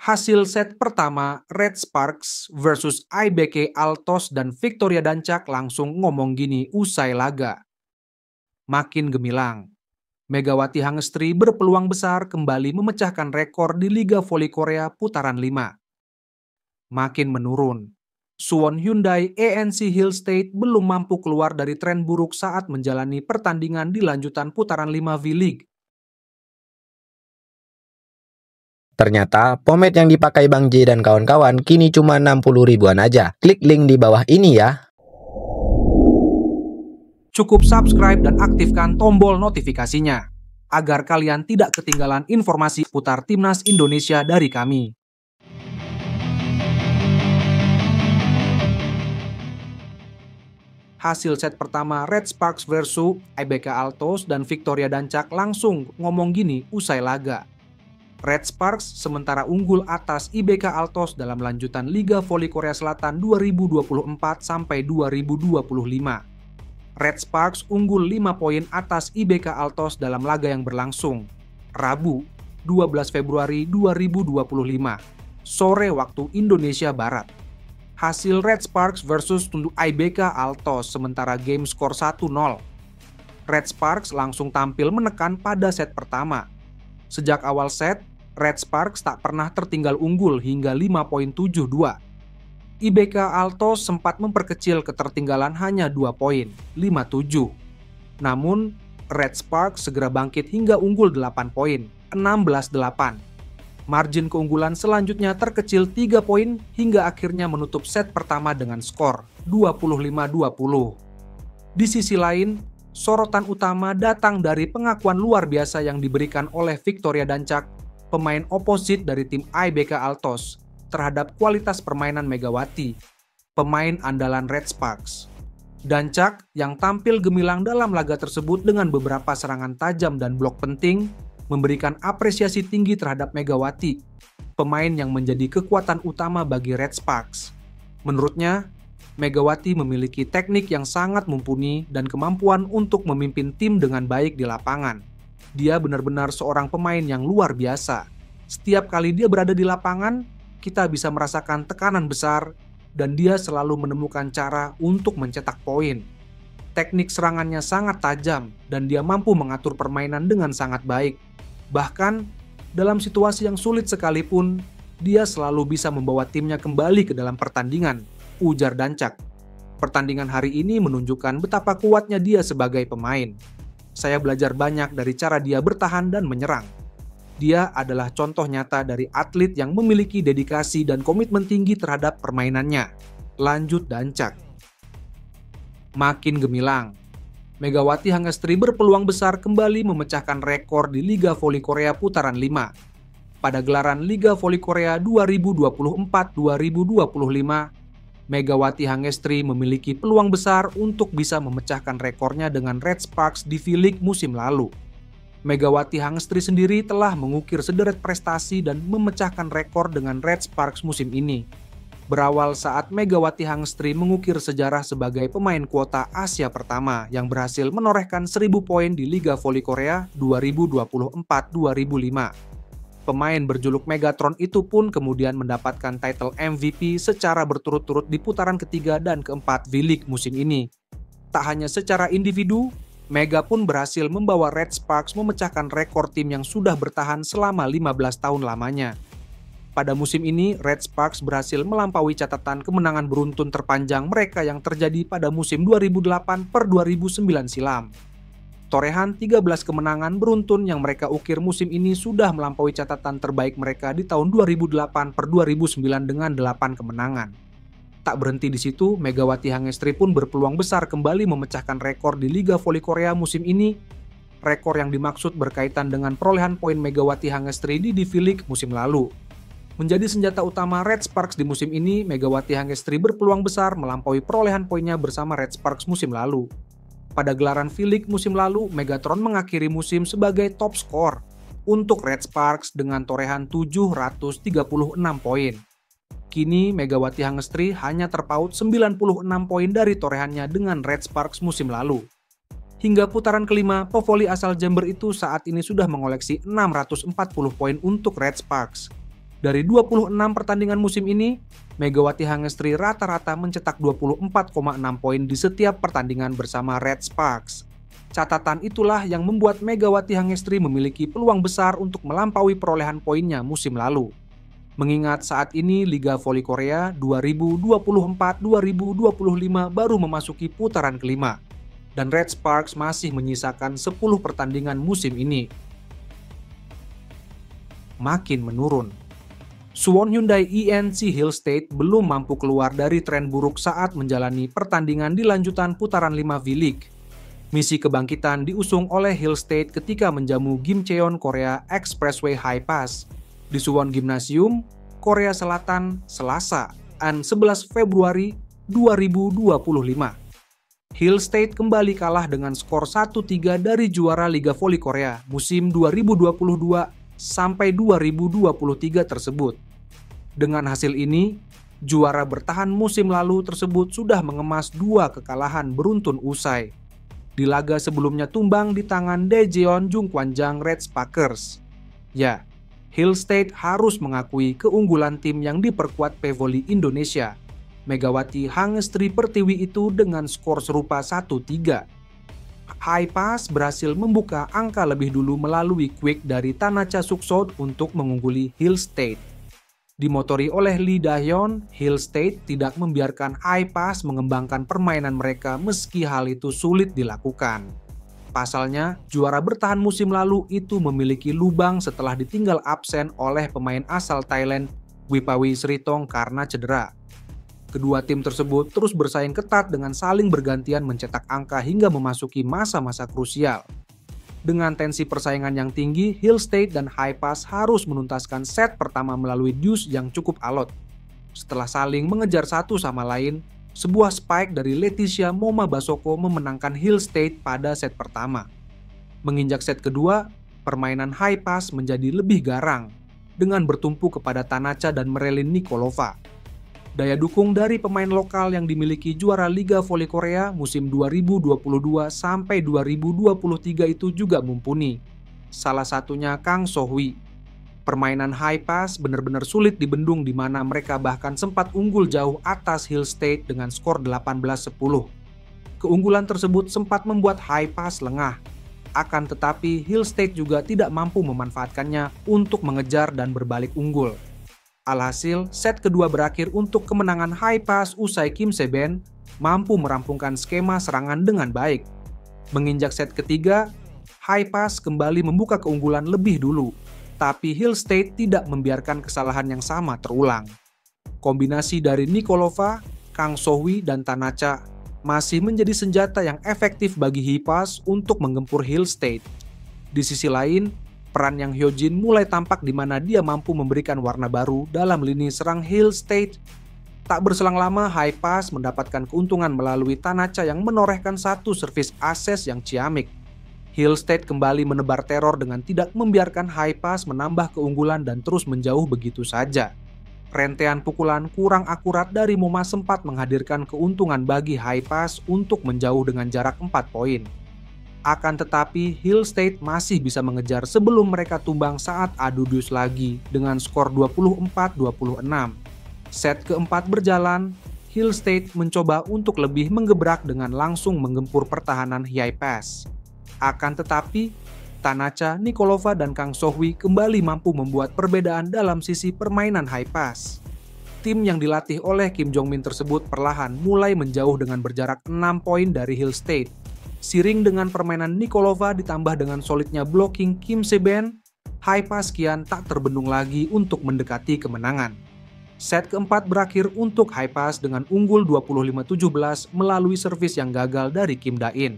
Hasil set pertama, Red Sparks versus IBK Altos dan Victoria Dancak langsung ngomong gini usai laga. Makin gemilang. Megawati Hangestri berpeluang besar kembali memecahkan rekor di Liga Voli Korea putaran 5. Makin menurun. Suwon Hyundai ANC Hill State belum mampu keluar dari tren buruk saat menjalani pertandingan di lanjutan putaran 5 V-League. Ternyata, pomade yang dipakai Bang J dan kawan-kawan kini cuma 60 ribuan aja. Klik link di bawah ini ya. Cukup subscribe dan aktifkan tombol notifikasinya, agar kalian tidak ketinggalan informasi putar Timnas Indonesia dari kami. Hasil set pertama Red Sparks versus IBK Altos dan Victoria Dancak langsung ngomong gini usai laga. Red Sparks sementara unggul atas IBK Altos dalam lanjutan Liga Voli Korea Selatan 2024 sampai 2025. Red Sparks unggul 5 poin atas IBK Altos dalam laga yang berlangsung Rabu, 12 Februari 2025, sore waktu Indonesia Barat. Hasil Red Sparks versus untuk IBK Altos sementara game skor 1-0. Red Sparks langsung tampil menekan pada set pertama. Sejak awal set, Red Sparks tak pernah tertinggal unggul hingga 5.72. IBK Altos sempat memperkecil ketertinggalan hanya 2 poin, 5-7. Namun, Red Sparks segera bangkit hingga unggul 8 poin, 16-8. Margin keunggulan selanjutnya terkecil 3 poin hingga akhirnya menutup set pertama dengan skor 25-20. Di sisi lain, sorotan utama datang dari pengakuan luar biasa yang diberikan oleh Victoria Dancak, pemain oposit dari tim IBK Altos, terhadap kualitas permainan Megawati, pemain andalan Red Sparks. Dancak yang tampil gemilang dalam laga tersebut dengan beberapa serangan tajam dan blok penting, memberikan apresiasi tinggi terhadap Megawati, pemain yang menjadi kekuatan utama bagi Red Sparks. Menurutnya, Megawati memiliki teknik yang sangat mumpuni dan kemampuan untuk memimpin tim dengan baik di lapangan. Dia benar-benar seorang pemain yang luar biasa. Setiap kali dia berada di lapangan, kita bisa merasakan tekanan besar dan dia selalu menemukan cara untuk mencetak poin. Teknik serangannya sangat tajam dan dia mampu mengatur permainan dengan sangat baik. Bahkan, dalam situasi yang sulit sekalipun, dia selalu bisa membawa timnya kembali ke dalam pertandingan, ujar Dancak. Pertandingan hari ini menunjukkan betapa kuatnya dia sebagai pemain. Saya belajar banyak dari cara dia bertahan dan menyerang. Dia adalah contoh nyata dari atlet yang memiliki dedikasi dan komitmen tinggi terhadap permainannya. Lanjut Dancak. Makin gemilang. Megawati Hangestri berpeluang besar kembali memecahkan rekor di Liga Voli Korea putaran 5. Pada gelaran Liga Voli Korea 2024-2025, Megawati Hangestri memiliki peluang besar untuk bisa memecahkan rekornya dengan Red Sparks di V-League musim lalu. Megawati Hangestri sendiri telah mengukir sederet prestasi dan memecahkan rekor dengan Red Sparks musim ini. Berawal saat Megawati Hangestri mengukir sejarah sebagai pemain kuota Asia pertama yang berhasil menorehkan 1000 poin di Liga Voli Korea 2024-2005. Pemain berjuluk Megatron itu pun kemudian mendapatkan title MVP secara berturut-turut di putaran ketiga dan keempat V-League musim ini. Tak hanya secara individu, Mega pun berhasil membawa Red Sparks memecahkan rekor tim yang sudah bertahan selama 15 tahun lamanya. Pada musim ini, Red Sparks berhasil melampaui catatan kemenangan beruntun terpanjang mereka yang terjadi pada musim 2008-2009 silam. Torehan 13 kemenangan beruntun yang mereka ukir musim ini sudah melampaui catatan terbaik mereka di tahun 2008-2009 dengan 8 kemenangan. Tak berhenti di situ, Megawati Hangestri pun berpeluang besar kembali memecahkan rekor di Liga Voli Korea musim ini. Rekor yang dimaksud berkaitan dengan perolehan poin Megawati Hangestri di V-League musim lalu. Menjadi senjata utama Red Sparks di musim ini, Megawati Hangestri berpeluang besar melampaui perolehan poinnya bersama Red Sparks musim lalu. Pada gelaran V-League musim lalu, Megatron mengakhiri musim sebagai top skor untuk Red Sparks dengan torehan 736 poin. Kini Megawati Hangestri hanya terpaut 96 poin dari torehannya dengan Red Sparks musim lalu. Hingga putaran kelima, pevoli asal Jember itu saat ini sudah mengoleksi 640 poin untuk Red Sparks. Dari 26 pertandingan musim ini, Megawati Hangestri rata-rata mencetak 24,6 poin di setiap pertandingan bersama Red Sparks. Catatan itulah yang membuat Megawati Hangestri memiliki peluang besar untuk melampaui perolehan poinnya musim lalu. Mengingat saat ini Liga Voli Korea 2024-2025 baru memasuki putaran kelima, dan Red Sparks masih menyisakan 10 pertandingan musim ini. Makin menurun. Suwon Hyundai ENC Hill State belum mampu keluar dari tren buruk saat menjalani pertandingan di lanjutan putaran 5 V-League. Misi kebangkitan diusung oleh Hill State ketika menjamu Gimcheon Korea Expressway High Pass di Suwon Gymnasium, Korea Selatan, Selasa, 11 Februari 2025. Hill State kembali kalah dengan skor 1-3 dari juara Liga Voli Korea musim 2022 sampai 2023 tersebut. Dengan hasil ini, juara bertahan musim lalu tersebut sudah mengemas 2 kekalahan beruntun usai. Di laga sebelumnya tumbang di tangan Daejeon Jungkwanjang Red Sparkers. Ya, Hill State harus mengakui keunggulan tim yang diperkuat Pevoli Indonesia, Megawati Hangestri Pertiwi itu dengan skor serupa 1-3. High Pass berhasil membuka angka lebih dulu melalui quick dari Tanacha Suksod untuk mengungguli Hill State. Dimotori oleh Lee Da-hyun, Hill State tidak membiarkan High Pass mengembangkan permainan mereka meski hal itu sulit dilakukan. Pasalnya, juara bertahan musim lalu itu memiliki lubang setelah ditinggal absen oleh pemain asal Thailand Wipawi Sritong karena cedera. Kedua tim tersebut terus bersaing ketat dengan saling bergantian mencetak angka hingga memasuki masa-masa krusial. Dengan tensi persaingan yang tinggi, Hill State dan High Pass harus menuntaskan set pertama melalui deuce yang cukup alot. Setelah saling mengejar satu sama lain, sebuah spike dari Leticia Moma Basoko memenangkan Hill State pada set pertama. Menginjak set kedua, permainan High Pass menjadi lebih garang dengan bertumpu kepada Tanacha dan Merelin Nikolova. Daya dukung dari pemain lokal yang dimiliki juara Liga Voli Korea musim 2022 sampai 2023 itu juga mumpuni. Salah satunya Kang So-hwi. Permainan High Pass benar-benar sulit dibendung di mana mereka bahkan sempat unggul jauh atas Hill State dengan skor 18-10. Keunggulan tersebut sempat membuat High Pass lengah. Akan tetapi Hill State juga tidak mampu memanfaatkannya untuk mengejar dan berbalik unggul. Alhasil, set kedua berakhir untuk kemenangan High Pass usai Kim Se-ben mampu merampungkan skema serangan dengan baik. Menginjak set ketiga, High Pass kembali membuka keunggulan lebih dulu, tapi Hill State tidak membiarkan kesalahan yang sama terulang. Kombinasi dari Nikolova, Kang So-hwi, dan Tanacha masih menjadi senjata yang efektif bagi High Pass untuk menggempur Hill State. Di sisi lain, peran yang Hyojin mulai tampak di mana dia mampu memberikan warna baru dalam lini serang Hill State. Tak berselang lama, High Pass mendapatkan keuntungan melalui Tanacha yang menorehkan satu servis ases yang ciamik. Hill State kembali menebar teror dengan tidak membiarkan High Pass menambah keunggulan dan terus menjauh begitu saja. Rentean pukulan kurang akurat dari Moma sempat menghadirkan keuntungan bagi High Pass untuk menjauh dengan jarak 4 poin. Akan tetapi, Hill State masih bisa mengejar sebelum mereka tumbang saat adu deuce lagi dengan skor 24-26. Set keempat berjalan, Hill State mencoba untuk lebih menggebrak dengan langsung menggempur pertahanan High Pass. Akan tetapi, Tanacha, Nikolova, dan Kang So-hwi kembali mampu membuat perbedaan dalam sisi permainan High Pass. Tim yang dilatih oleh Kim Jong-min tersebut perlahan mulai menjauh dengan berjarak 6 poin dari Hill State. Siring dengan permainan Nikolova ditambah dengan solidnya blocking Kim Se-ben, High Pass kian tak terbendung lagi untuk mendekati kemenangan. Set keempat berakhir untuk High Pass dengan unggul 25-17 melalui servis yang gagal dari Kim Da-in.